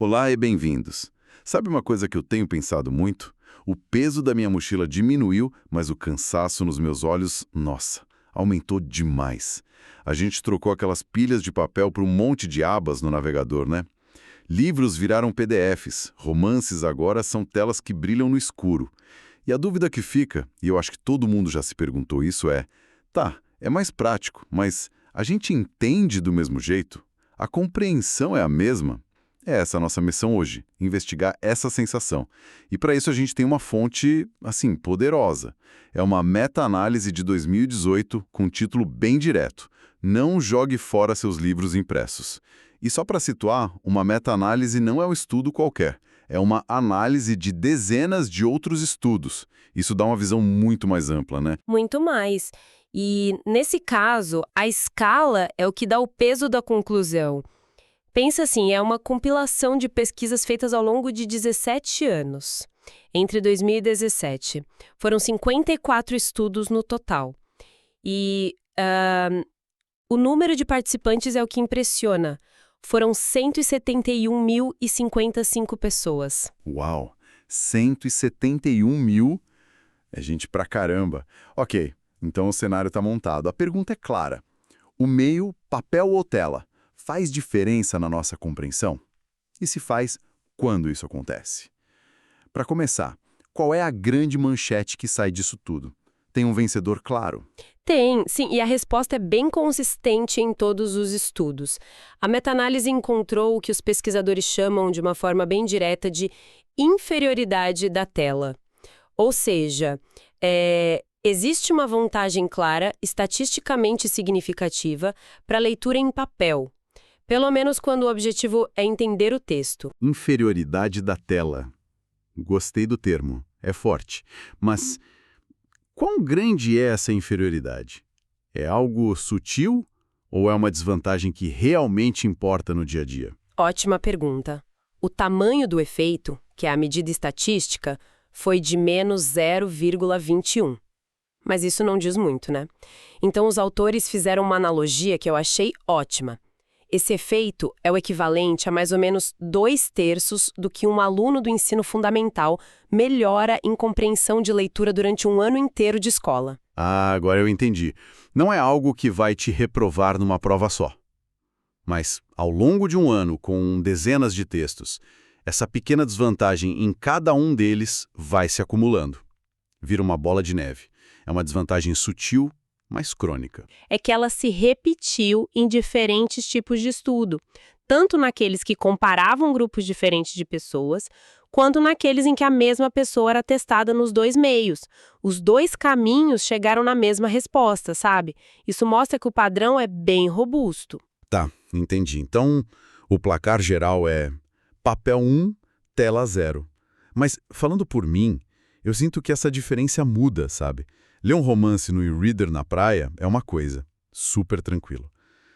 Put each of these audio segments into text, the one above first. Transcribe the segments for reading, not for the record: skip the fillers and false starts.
Olá e bem-vindos. Sabe uma coisa que eu tenho pensado muito? O peso da minha mochila diminuiu, mas o cansaço nos meus olhos, nossa, aumentou demais. A gente trocou aquelas pilhas de papel por um monte de abas no navegador, né? Livros viraram PDFs, romances agora são telas que brilham no escuro. E a dúvida que fica, e eu acho que todo mundo já se perguntou isso, tá, é mais prático, mas a gente entende do mesmo jeito? A compreensão é a mesma? É essa a nossa missão hoje, investigar essa sensação. E para isso a gente tem uma fonte, assim, poderosa. É uma meta-análise de 2018 com um título bem direto: Não jogue fora seus livros impressos. E só para situar, uma meta-análise não é um estudo qualquer. É uma análise de dezenas de outros estudos. Isso dá uma visão muito mais ampla, né? Muito mais. E, nesse caso, a escala é o que dá o peso da conclusão. Pensa assim, é uma compilação de pesquisas feitas ao longo de 17 anos. Entre 2017, foram 54 estudos no total. E o número de participantes é o que impressiona. Foram 171.055 pessoas. Uau! 171 mil é gente pra caramba. Ok, então o cenário está montado. A pergunta é clara. O meio, papel ou tela, faz diferença na nossa compreensão? E se faz, quando isso acontece? Para começar, qual é a grande manchete que sai disso tudo? Tem um vencedor claro? Tem, sim, e a resposta é bem consistente em todos os estudos. A meta-análise encontrou o que os pesquisadores chamam de uma forma bem direta de inferioridade da tela. Ou seja, existe uma vantagem clara, estatisticamente significativa, para a leitura em papel. Pelo menos quando o objetivo é entender o texto. Inferioridade da tela. Gostei do termo, é forte. Mas quão grande é essa inferioridade? É algo sutil ou é uma desvantagem que realmente importa no dia a dia? Ótima pergunta. O tamanho do efeito, que é a medida estatística, foi de menos 0,21. Mas isso não diz muito, né? Então os autores fizeram uma analogia que eu achei ótima. Esse efeito é o equivalente a mais ou menos 2/3 do que um aluno do ensino fundamental melhora em compreensão de leitura durante um ano inteiro de escola. Ah, agora eu entendi. Não é algo que vai te reprovar numa prova só. Mas, ao longo de um ano, com dezenas de textos, essa pequena desvantagem em cada um deles vai se acumulando. Vira uma bola de neve. É uma desvantagem sutil, mas crônica. É que ela se repetiu em diferentes tipos de estudo, tanto naqueles que comparavam grupos diferentes de pessoas, quanto naqueles em que a mesma pessoa era testada nos dois meios. Os dois caminhos chegaram na mesma resposta, sabe? Isso mostra que o padrão é bem robusto. Tá, entendi. Então, o placar geral é papel 1, tela 0. Mas, falando por mim, eu sinto que essa diferença muda, sabe? Ler um romance no e-reader na praia é uma coisa, super tranquilo.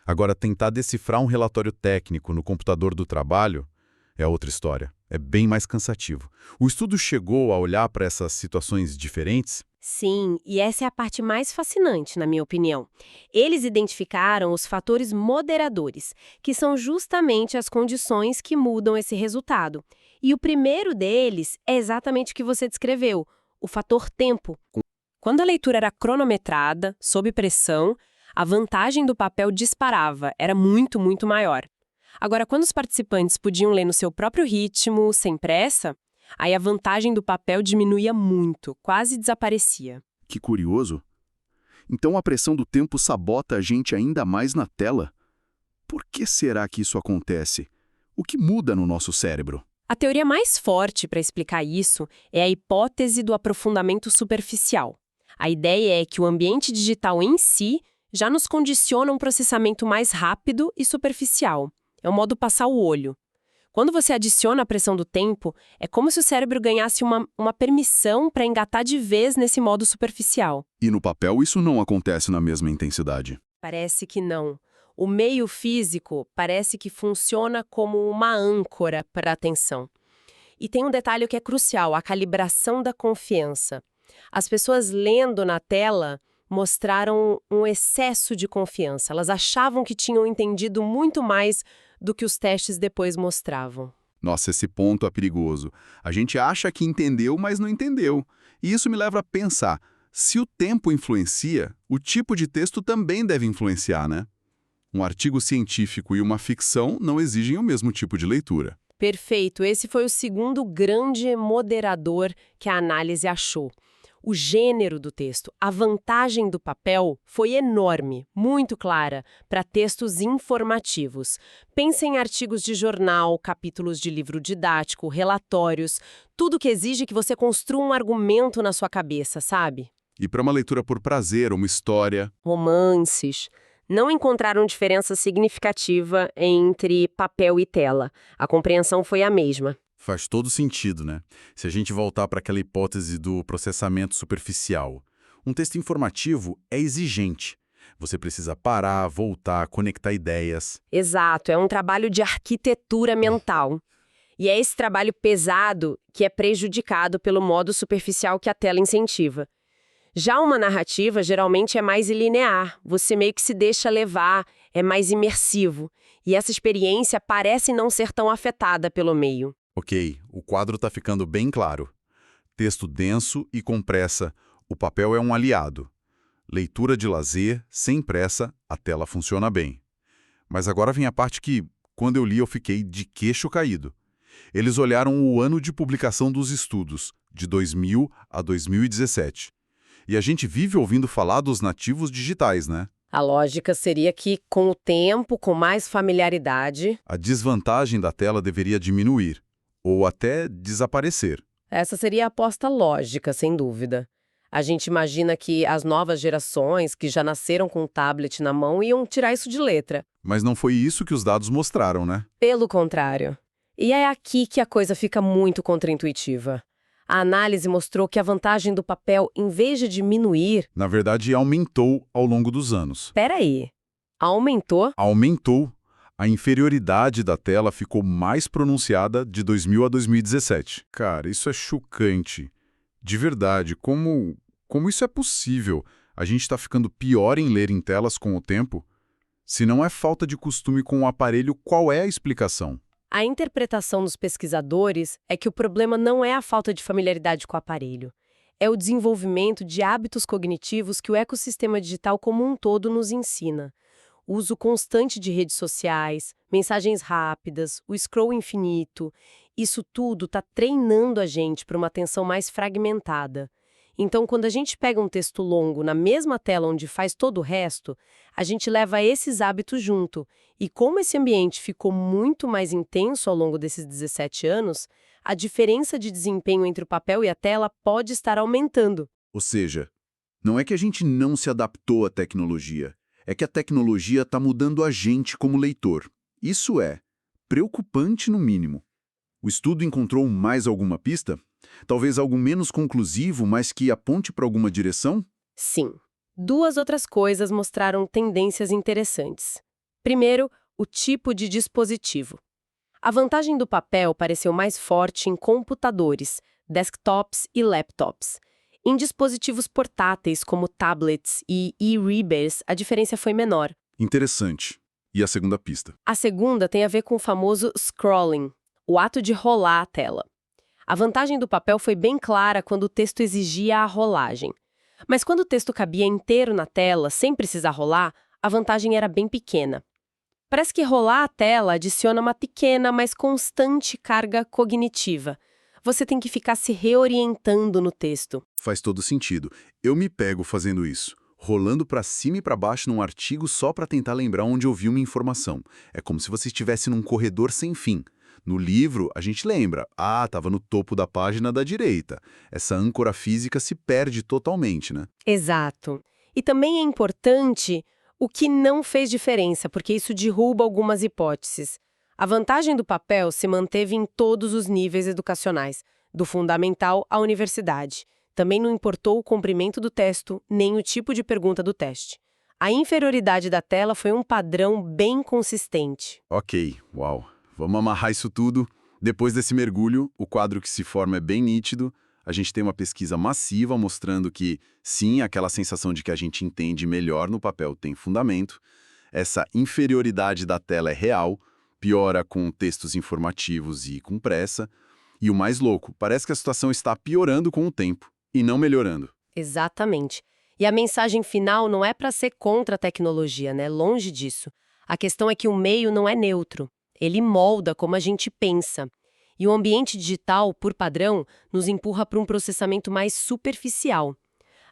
Agora, tentar decifrar um relatório técnico no computador do trabalho é outra história. É bem mais cansativo. O estudo chegou a olhar para essas situações diferentes? Sim, e essa é a parte mais fascinante, na minha opinião. Eles identificaram os fatores moderadores, que são justamente as condições que mudam esse resultado. E o primeiro deles é exatamente o que você descreveu, o fator tempo. Quando a leitura era cronometrada, sob pressão, a vantagem do papel disparava, era muito, muito maior. Agora, quando os participantes podiam ler no seu próprio ritmo, sem pressa, aí a vantagem do papel diminuía muito, quase desaparecia. Que curioso. Então a pressão do tempo sabota a gente ainda mais na tela? Por que será que isso acontece? O que muda no nosso cérebro? A teoria mais forte para explicar isso é a hipótese do aprofundamento superficial. A ideia é que o ambiente digital em si já nos condiciona um processamento mais rápido e superficial. É um modo passar o olho. Quando você adiciona a pressão do tempo, é como se o cérebro ganhasse uma permissão para engatar de vez nesse modo superficial. E no papel isso não acontece na mesma intensidade. Parece que não. O meio físico parece que funciona como uma âncora para a atenção. E tem um detalhe que é crucial, a calibração da confiança. As pessoas lendo na tela mostraram um excesso de confiança. Elas achavam que tinham entendido muito mais do que os testes depois mostravam. Nossa, esse ponto é perigoso. A gente acha que entendeu, mas não entendeu. E isso me leva a pensar, se o tempo influencia, o tipo de texto também deve influenciar, né? Um artigo científico e uma ficção não exigem o mesmo tipo de leitura. Perfeito. Esse foi o segundo grande moderador que a análise achou. O gênero do texto, a vantagem do papel foi enorme, muito clara, para textos informativos. Pense em artigos de jornal, capítulos de livro didático, relatórios, tudo que exige que você construa um argumento na sua cabeça, sabe? E para uma leitura por prazer, uma história... Romances. Não encontraram diferença significativa entre papel e tela. A compreensão foi a mesma. Faz todo sentido, né? Se a gente voltar para aquela hipótese do processamento superficial. Um texto informativo é exigente. Você precisa parar, voltar, conectar ideias. Exato, é um trabalho de arquitetura mental. E é esse trabalho pesado que é prejudicado pelo modo superficial que a tela incentiva. Já uma narrativa geralmente é mais linear, você meio que se deixa levar, é mais imersivo. E essa experiência parece não ser tão afetada pelo meio. Ok, o quadro está ficando bem claro. Texto denso e com pressa, o papel é um aliado. Leitura de lazer, sem pressa, a tela funciona bem. Mas agora vem a parte que, quando eu li, eu fiquei de queixo caído. Eles olharam o ano de publicação dos estudos, de 2000 a 2017. E a gente vive ouvindo falar dos nativos digitais, né? A lógica seria que, com o tempo, com mais familiaridade... A desvantagem da tela deveria diminuir, ou até desaparecer. Essa seria a aposta lógica, sem dúvida. A gente imagina que as novas gerações, que já nasceram com o tablet na mão, iam tirar isso de letra. Mas não foi isso que os dados mostraram, né? Pelo contrário. E é aqui que a coisa fica muito contraintuitiva. A análise mostrou que a vantagem do papel, em vez de diminuir... Na verdade, aumentou ao longo dos anos. Espera aí. Aumentou? Aumentou. A inferioridade da tela ficou mais pronunciada de 2000 a 2017. Cara, isso é chocante. De verdade, como isso é possível? A gente está ficando pior em ler em telas com o tempo? Se não é falta de costume com o aparelho, qual é a explicação? A interpretação dos pesquisadores é que o problema não é a falta de familiaridade com o aparelho. É o desenvolvimento de hábitos cognitivos que o ecossistema digital como um todo nos ensina. O uso constante de redes sociais, mensagens rápidas, o scroll infinito, isso tudo está treinando a gente para uma atenção mais fragmentada. Então, quando a gente pega um texto longo na mesma tela onde faz todo o resto, a gente leva esses hábitos junto. E como esse ambiente ficou muito mais intenso ao longo desses 17 anos, a diferença de desempenho entre o papel e a tela pode estar aumentando. Ou seja, não é que a gente não se adaptou à tecnologia, é que a tecnologia está mudando a gente como leitor. Isso é preocupante no mínimo. O estudo encontrou mais alguma pista? Talvez algo menos conclusivo, mas que aponte para alguma direção? Sim. Duas outras coisas mostraram tendências interessantes. Primeiro, o tipo de dispositivo. A vantagem do papel pareceu mais forte em computadores, desktops e laptops. Em dispositivos portáteis, como tablets e e-readers, a diferença foi menor. Interessante. E a segunda pista? A segunda tem a ver com o famoso scrolling, o ato de rolar a tela. A vantagem do papel foi bem clara quando o texto exigia a rolagem. Mas quando o texto cabia inteiro na tela, sem precisar rolar, a vantagem era bem pequena. Parece que rolar a tela adiciona uma pequena, mas constante carga cognitiva. Você tem que ficar se reorientando no texto. Faz todo sentido. Eu me pego fazendo isso, rolando para cima e para baixo num artigo só para tentar lembrar onde eu vi uma informação. É como se você estivesse num corredor sem fim. No livro, a gente lembra, estava no topo da página da direita. Essa âncora física se perde totalmente, né? Exato. E também é importante o que não fez diferença, porque isso derruba algumas hipóteses. A vantagem do papel se manteve em todos os níveis educacionais, do fundamental à universidade. Também não importou o comprimento do texto, nem o tipo de pergunta do teste. A inferioridade da tela foi um padrão bem consistente. Ok, uau. Vamos amarrar isso tudo. Depois desse mergulho, o quadro que se forma é bem nítido. A gente tem uma pesquisa massiva mostrando que, sim, aquela sensação de que a gente entende melhor no papel tem fundamento. Essa inferioridade da tela é real. piora com textos informativos e com pressa. E o mais louco, parece que a situação está piorando com o tempo e não melhorando. Exatamente. E a mensagem final não é para ser contra a tecnologia, né? Longe disso. A questão é que o meio não é neutro. Ele molda como a gente pensa. E o ambiente digital, por padrão, nos empurra para um processamento mais superficial.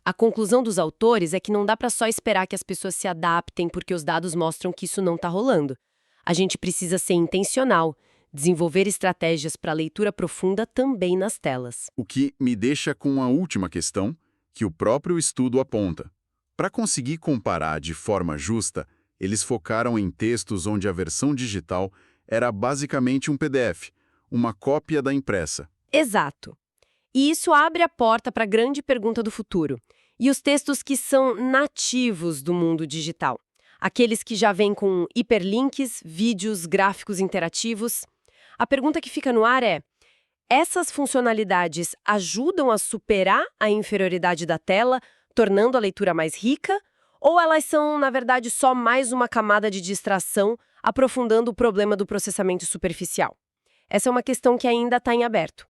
A conclusão dos autores é que não dá para só esperar que as pessoas se adaptem porque os dados mostram que isso não está rolando. A gente precisa ser intencional, desenvolver estratégias para leitura profunda também nas telas. O que me deixa com a última questão, que o próprio estudo aponta. Para conseguir comparar de forma justa, eles focaram em textos onde a versão digital era basicamente um PDF, uma cópia da impressa. Exato. E isso abre a porta para a grande pergunta do futuro. E os textos que são nativos do mundo digital? Aqueles que já vêm com hiperlinks, vídeos, gráficos interativos? A pergunta que fica no ar é: essas funcionalidades ajudam a superar a inferioridade da tela, tornando a leitura mais rica? Ou elas são, na verdade, só mais uma camada de distração, aprofundando o problema do processamento superficial? Essa é uma questão que ainda está em aberto.